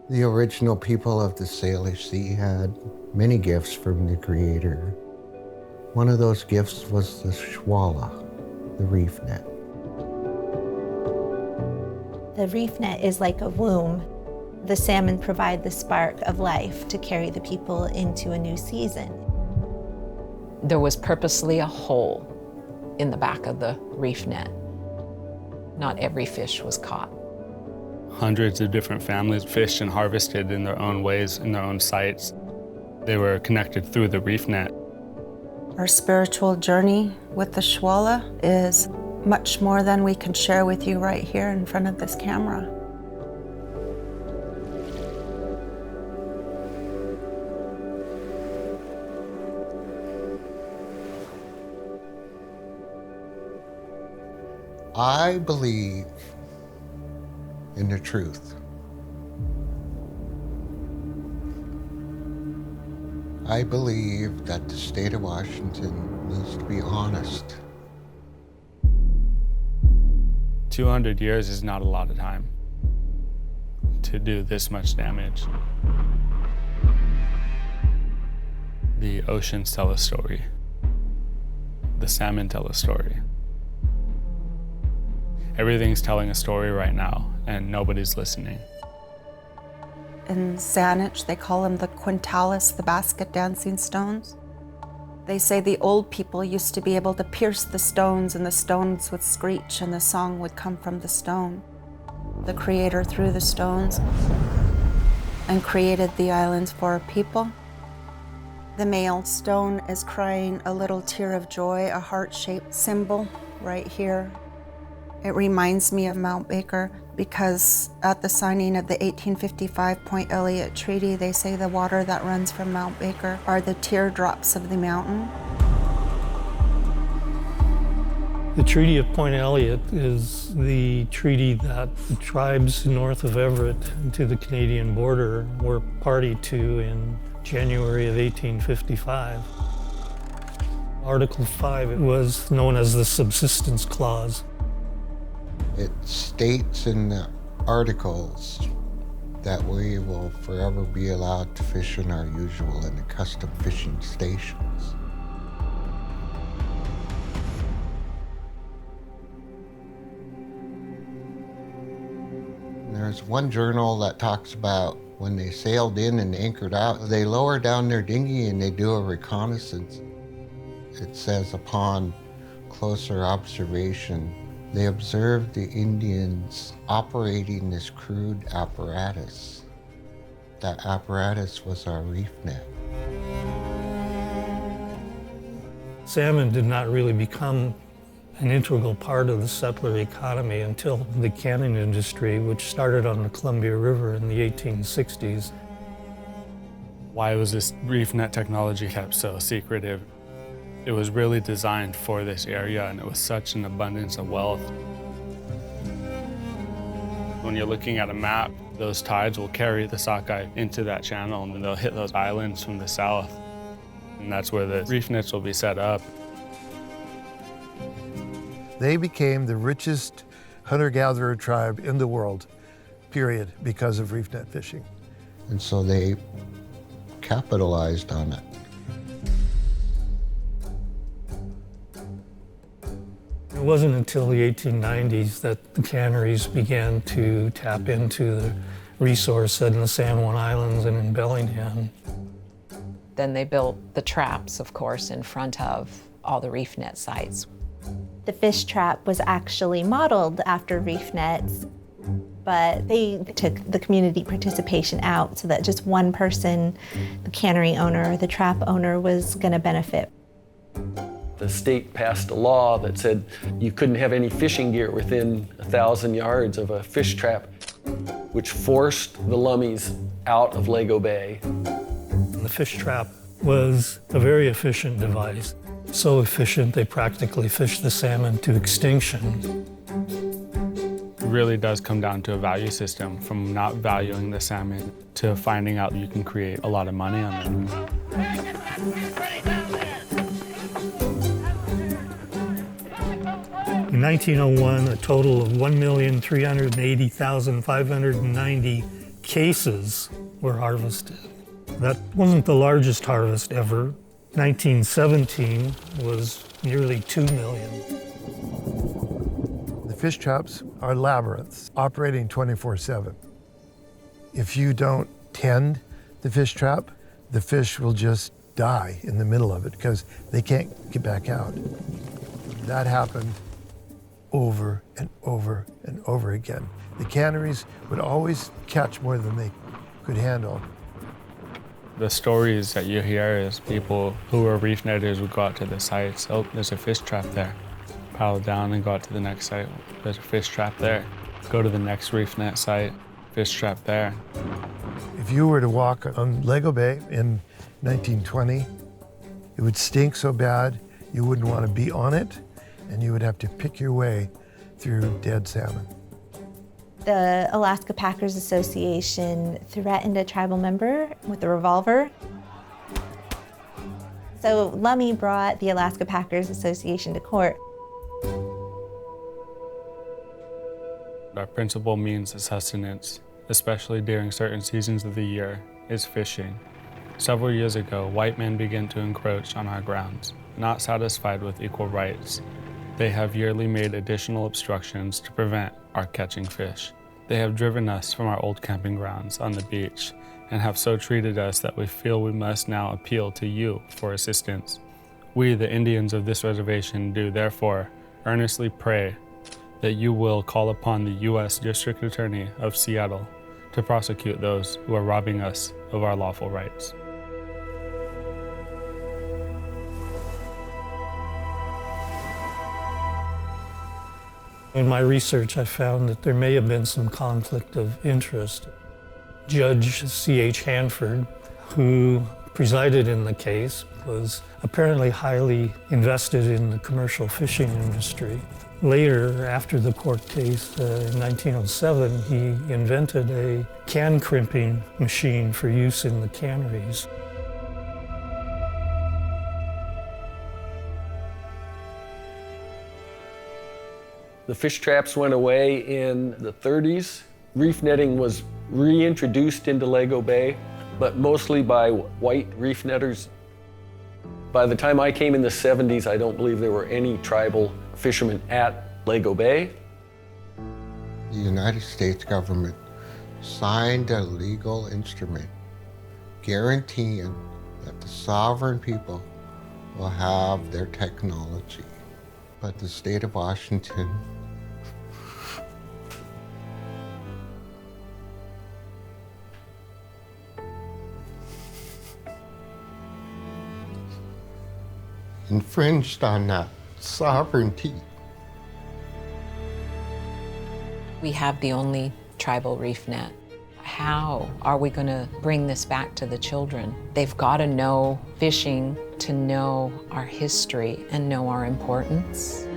The original people of the Salish Sea had many gifts from the Creator. One of those gifts was the shwala, the reef net. The reef net is like a womb. The salmon provide the spark of life to carry the people into a new season. There was purposely a hole in the back of the reef net. Not every fish was caught. Hundreds of different families fished and harvested in their own ways, in their own sites. They were connected through the reef net. Our spiritual journey with the shwala is much more than we can share with you right here in front of this camera. I believe in the truth. I believe that the state of Washington needs to be honest. 200 years is not a lot of time to do this much damage. The oceans tell a story. The salmon tell a story. Everything's telling a story right now, and nobody's listening. In Saanich, they call them the quintalis, the basket dancing stones. They say the old people used to be able to pierce the stones, and the stones would screech, and the song would come from the stone. The Creator threw the stones and created the islands for a people. The male stone is crying a little tear of joy, a heart-shaped symbol right here. It reminds me of Mount Baker because at the signing of the 1855 Point Elliott Treaty, they say the water that runs from Mount Baker are the teardrops of the mountain. The Treaty of Point Elliott is the treaty that the tribes north of Everett to the Canadian border were party to in January of 1855. Article 5 was known as the Subsistence Clause. It states in the articles that we will forever be allowed to fish in our usual and accustomed fishing stations. There's one journal that talks about when they sailed in and anchored out, they lower down their dinghy and they do a reconnaissance. It says upon closer observation, they observed the Indians operating this crude apparatus. That apparatus was our reef net. Salmon did not really become an integral part of the settler economy until the canning industry, which started on the Columbia River in the 1860s. Why was this reef net technology kept so secretive? It was really designed for this area, and it was such an abundance of wealth. When you're looking at a map, those tides will carry the sockeye into that channel, and then they'll hit those islands from the south. And that's where the reef nets will be set up. They became the richest hunter-gatherer tribe in the world, period, because of reef net fishing. And so they capitalized on it. It wasn't until the 1890s that the canneries began to tap into the resource in the San Juan Islands and in Bellingham. Then they built the traps, of course, in front of all the reef net sites. The fish trap was actually modeled after reef nets, but they took the community participation out so that just one person, the cannery owner or the trap owner, was going to benefit. The state passed a law that said you couldn't have any fishing gear within 1,000 yards of a fish trap, which forced the Lummies out of Lego Bay. And the fish trap was a very efficient device. So efficient, they practically fished the salmon to extinction. It really does come down to a value system, from not valuing the salmon to finding out you can create a lot of money on them. In 1901, a total of 1,380,590 cases were harvested. That wasn't the largest harvest ever. 1917 was nearly 2 million. The fish traps are labyrinths, operating 24/7. If you don't tend the fish trap, the fish will just die in the middle of it because they can't get back out. That happened over and over and over again. The canneries would always catch more than they could handle. The stories that you hear is people who are reef netters would go out to the sites. Oh, there's a fish trap there. Paddle down and go out to the next site. There's a fish trap there. Go to the next reef net site. Fish trap there. If you were to walk on Lego Bay in 1920, it would stink so bad you wouldn't want to be on it, and you would have to pick your way through dead salmon. The Alaska Packers Association threatened a tribal member with a revolver. So Lummi brought the Alaska Packers Association to court. Our principal means of sustenance, especially during certain seasons of the year, is fishing. Several years ago, white men began to encroach on our grounds. Not satisfied with equal rights, they have yearly made additional obstructions to prevent our catching fish. They have driven us from our old camping grounds on the beach and have so treated us that we feel we must now appeal to you for assistance. We, the Indians of this reservation, do therefore earnestly pray that you will call upon the U.S. District Attorney of Seattle to prosecute those who are robbing us of our lawful rights. In my research, I found that there may have been some conflict of interest. Judge C.H. Hanford, who presided in the case, was apparently highly invested in the commercial fishing industry. Later, after the court case in 1907, he invented a can crimping machine for use in the canneries. The fish traps went away in the 30s. Reef netting was reintroduced into Lego Bay, but mostly by white reef netters. By the time I came in the 70s, I don't believe there were any tribal fishermen at Lego Bay. The United States government signed a legal instrument guaranteeing that the sovereign people will have their technology. But the state of Washington infringed on that sovereignty. We have the only tribal reef net. How are we going to bring this back to the children? They've got to know fishing to know our history and know our importance.